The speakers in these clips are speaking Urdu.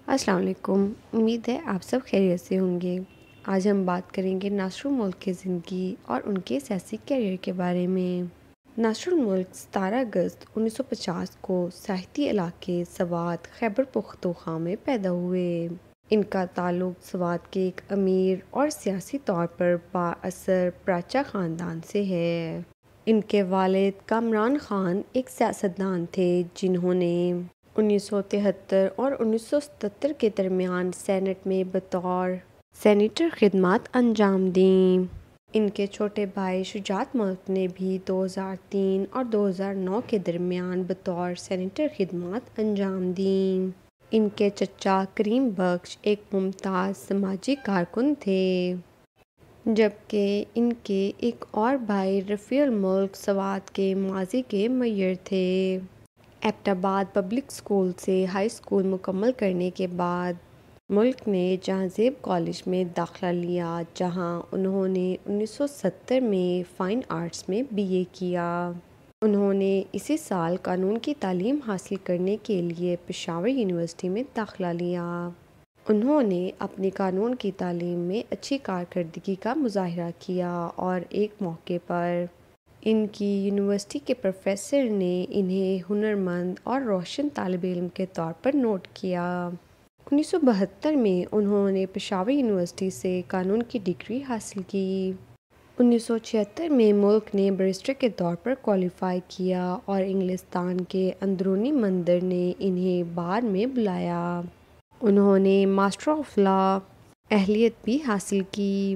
السلام علیکم، امید ہے آپ سب خیریت سے ہوں گے۔ آج ہم بات کریں گے ناصر الملک کی زندگی اور ان کے سیاسی کیریئر کے بارے میں۔ ناصر الملک 17 اگست 1950 کو ساحلی علاقے سوات خیبر پختونخوا میں پیدا ہوئے۔ ان کا تعلق سوات کے ایک امیر اور سیاسی طور پر بااثر پراچا خاندان سے ہے۔ ان کے والد کامران خان ایک سیاستدان تھے جنہوں نے 1973 اور 1977 کے درمیان سینٹ میں بطور سینیٹر خدمات انجام دیں۔ ان کے چھوٹے بھائی شجاعت ملک نے بھی 2003 اور 2009 کے درمیان بطور سینیٹر خدمات انجام دیں۔ ان کے چچا کریم بخش ایک ممتاز سماجی کارکن تھے، جبکہ ان کے ایک اور بھائی رفیع الملک سوات کے ماضی کے میئر تھے۔ ایبٹ آباد پبلک اسکول سے ہائی اسکول مکمل کرنے کے بعد ملک نے جہاں زیب کالج میں داخلہ لیا، جہاں انہوں نے 1970 میں فائن آرٹس میں BA کیا۔ انہوں نے اسی سال قانون کی تعلیم حاصل کرنے کے لیے پشاور یونیورسٹی میں داخلہ لیا۔ انہوں نے اپنی قانون کی تعلیم میں اچھی کارکردگی کا مظاہرہ کیا اور ایک موقع پر ان کی یونیورسٹی کے پروفیسر نے انہیں ہنرمند اور روشن طالب علم کے طور پر نوٹ کیا۔ 1972 میں انہوں نے پشاور یونیورسٹی سے قانون کی ڈگری حاصل کی۔ 1976 میں ملک نے بیرسٹر کے طور پر کوالیفائی کیا اور انگلستان کے اندرونی مندر نے انہیں بار میں بلایا۔ انہوں نے ماسٹر آف لاء اہلیت بھی حاصل کی۔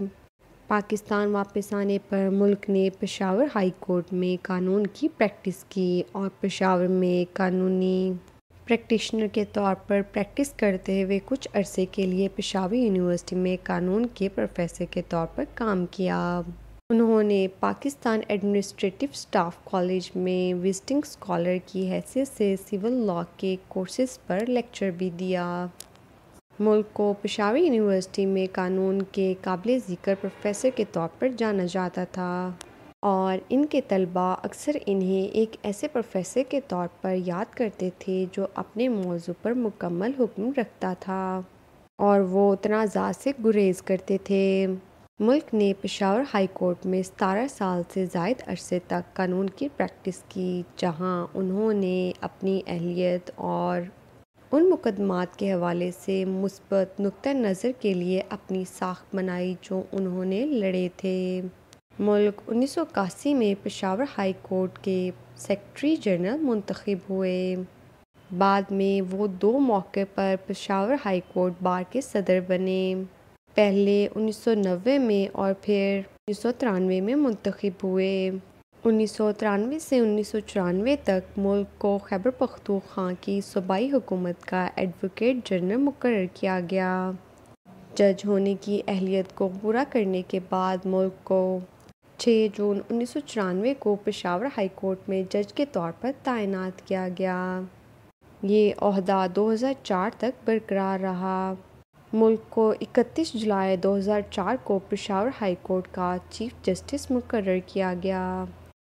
پاکستان واپس آنے پر ملک نے پشاور ہائی کورٹ میں قانون کی پریکٹس کی اور پشاور میں قانونی پریکٹیشنر کے طور پر پریکٹس کرتے ہوئے کچھ عرصے کے لیے پشاور یونیورسٹی میں قانون کے پروفیسر کے طور پر کام کیا۔ انہوں نے پاکستان ایڈمنسٹریٹو اسٹاف کالج میں وزٹنگ اسکالر کی حیثیت سے سول لاء کے کورسز پر لیکچر بھی دیا۔ ملک کو پشاور یونیورسٹی میں قانون کے قابل ذکر پروفیسر کے طور پر جانا جاتا تھا اور ان کے طلباء اکثر انہیں ایک ایسے پروفیسر کے طور پر یاد کرتے تھے جو اپنے موضوع پر مکمل حکم رکھتا تھا اور وہ تنازعات سے گریز کرتے تھے۔ ملک نے پشاور ہائی کورٹ میں 17 سال سے زائد عرصے تک قانون کی پریکٹس کی، جہاں انہوں نے اپنی اہلیت اور ان مقدمات کے حوالے سے مثبت نقطہ نظر کے لیے اپنی ساکھ بنائی جو انہوں نے لڑے تھے۔ ملک 1981 میں پشاور ہائی کورٹ کے سیکریٹری جنرل منتخب ہوئے۔ بعد میں وہ 2 موقع پر پشاور ہائی کورٹ بار کے صدر بنے، پہلے 1990 میں اور پھر 1993 میں منتخب ہوئے۔ 1993 سے 1994 تک ملک کو خیبر پختونخوا کی صوبائی حکومت کا ایڈوکیٹ جنرل مقرر کیا گیا۔ جج ہونے کی اہلیت کو پورا کرنے کے بعد ملک کو 6 جون 1994 کو پشاور ہائی کورٹ میں جج کے طور پر تعینات کیا گیا۔ یہ عہدہ 2004 تک برقرار رہا۔ ملک کو 31 جولائی 2004 کو پشاور ہائی کورٹ کا چیف جسٹس مقرر کیا گیا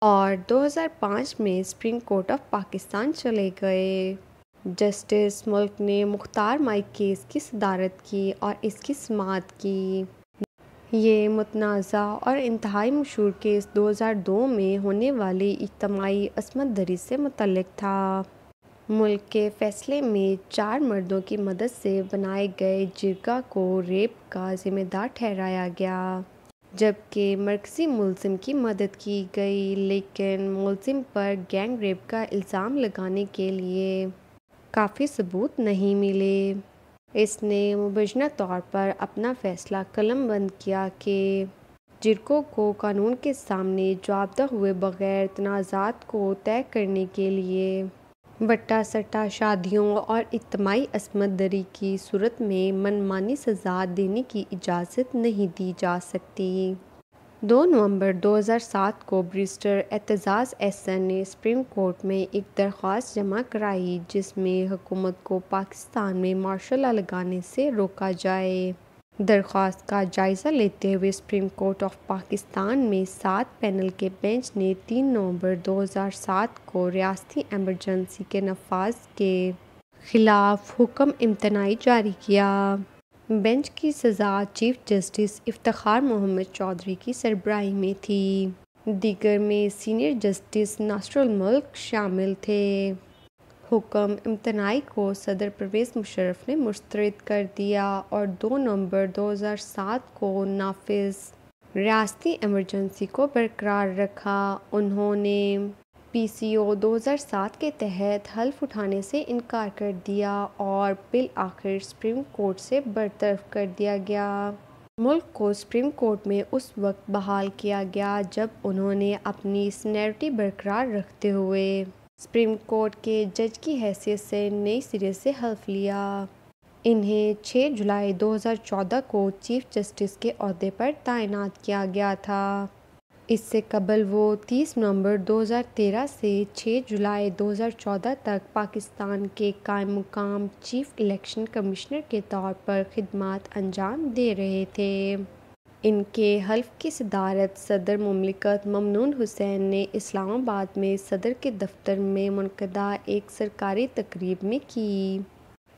اور 2005 میں سپریم کورٹ آف پاکستان چلے گئے۔ جسٹس ملک نے مختار مائی کیس کی صدارت کی اور اس کی سماعت کی۔ یہ متنازع اور انتہائی مشہور کیس 2002 میں ہونے والی اجتماعی عصمت دری سے متعلق تھا۔ ملک کے فیصلے میں 4 مردوں کی مدد سے بنائے گئے جرگہ کو ریپ کا ذمہ دار ٹھہرایا گیا، جبکہ مرکزی ملزم کی مدد کی گئی، لیکن ملزم پر گینگ ریپ کا الزام لگانے کے لیے کافی ثبوت نہیں ملے۔ اس نے مبینہ طور پر اپنا فیصلہ قلم بند کیا کہ جرگوں کو قانون کے سامنے جوابدہ ہوئے بغیر تنازعات کو طے کرنے کے لیے وٹا سٹا شادیوں اور اجتماعی عصمت دری کی صورت میں منمانی سزا دینے کی اجازت نہیں دی جا سکتی۔ 2 نومبر 2007 کو بیرسٹر اعتزاز احسن نے سپریم کورٹ میں ایک درخواست جمع کرائی جس میں حکومت کو پاکستان میں مارشل لاء لگانے سے روکا جائے۔ درخواست کا جائزہ لیتے ہوئے سپریم کورٹ آف پاکستان میں 7 پینل کے بینچ نے 3 نومبر 2007 کو ریاستی ایمرجنسی کے نفاذ کے خلاف حکم امتناعی جاری کیا۔ بینچ کی سزا چیف جسٹس افتخار محمد چودھری کی سربراہی میں تھی۔ دیگر میں سینئر جسٹس ناصر الملک شامل تھے۔ حکم امتناعی کو صدر پرویز مشرف نے مسترد کر دیا اور 2 نومبر 2007 کو نافذ۔ ریاستی ایمرجنسی کو برقرار رکھا۔ انہوں نے PCO 2007 کے تحت حلف اٹھانے سے انکار کر دیا اور بالآخر سپریم کورٹ سے برطرف کر دیا گیا۔ ملک کو سپریم کورٹ میں اس وقت بحال کیا گیا جب انہوں نے اپنی سینیئرٹی برقرار رکھتے ہوئے سپریم کورٹ کے جج کی حیثیت سے نئی سرے سے حلف لیا۔ انہیں 6 جولائی 2014 کو چیف جسٹس کے عہدے پر تعینات کیا گیا تھا۔ اس سے قبل وہ 30 نومبر 2013 سے 6 جولائی 2014 تک پاکستان کے قائم مقام چیف الیکشن کمشنر کے طور پر خدمات انجام دے رہے تھے۔ ان کے حلف کی صدارت صدر مملکت ممنون حسین نے اسلام آباد میں صدر کے دفتر میں منعقدہ ایک سرکاری تقریب میں کی۔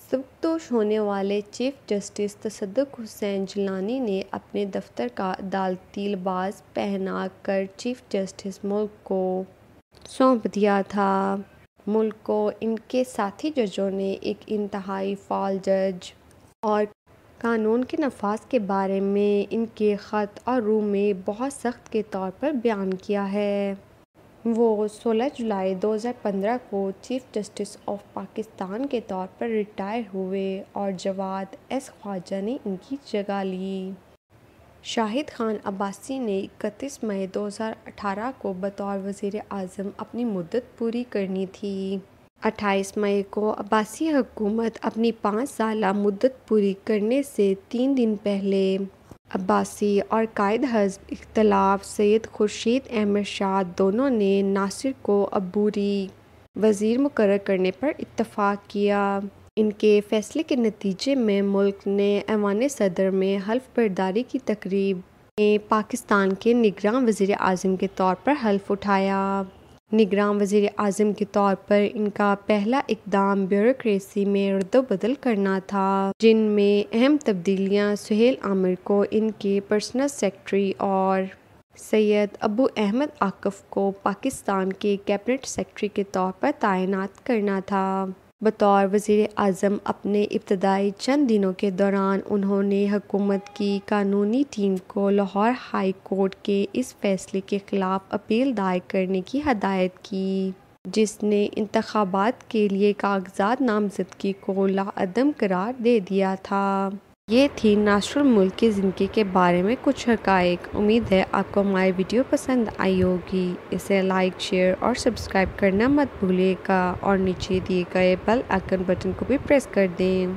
سبکدوش ہونے والے چیف جسٹس تصدق حسین جیلانی نے اپنے دفتر کا عدالتی لباس پہنا کر چیف جسٹس ملک کو سونپ دیا تھا۔ ملک کو ان کے ساتھی ججوں نے ایک انتہائی فعال جج اور قانون کے نفاذ کے بارے میں ان کے خط اور روح میں بہت سخت کے طور پر بیان کیا ہے۔ وہ 16 جولائی 2015 کو چیف جسٹس آف پاکستان کے طور پر ریٹائر ہوئے اور جواد ایس خواجہ نے ان کی جگہ لی۔ شاہد خان عباسی نے 31 مئی 2018 کو بطور وزیر اعظم اپنی مدت پوری کرنی تھی۔ 28 مئی کو عباسی حکومت اپنی 5 سالہ مدت پوری کرنے سے 3 دن پہلے عباسی اور قائد حزب اختلاف سید خورشید احمد شاہ دونوں نے ناصر کو عبوری وزیر مقرر کرنے پر اتفاق کیا۔ ان کے فیصلے کے نتیجے میں ملک نے ایوان صدر میں حلف برداری کی تقریب میں پاکستان کے نگراں وزیر اعظم کے طور پر حلف اٹھایا۔ نگراں وزیر اعظم کے طور پر ان کا پہلا اقدام بیوروکریسی میں رد و بدل کرنا تھا، جن میں اہم تبدیلیاں سہیل عامر کو ان کے پرسنل سیکرٹری اور سید ابو احمد عاکف کو پاکستان کے کیبنٹ سیکرٹری کے طور پر تعینات کرنا تھا۔ بطور وزیر اعظم اپنے ابتدائی چند دنوں کے دوران انہوں نے حکومت کی قانونی ٹیم کو لاہور ہائی کورٹ کے اس فیصلے کے خلاف اپیل دائر کرنے کی ہدایت کی، جس نے انتخابات کے لیے کاغذات نامزدگی کو لاعدم قرار دے دیا تھا۔ یہ تھی ناصر الملک کی زندگی کے بارے میں کچھ حقائق۔ امید ہے آپ کو ہماری ویڈیو پسند آئی ہوگی۔ اسے لائک، شیئر اور سبسکرائب کرنا مت بھولیے گا اور نیچے دیے گئے بیل آئیکن بٹن کو بھی پریس کر دیں۔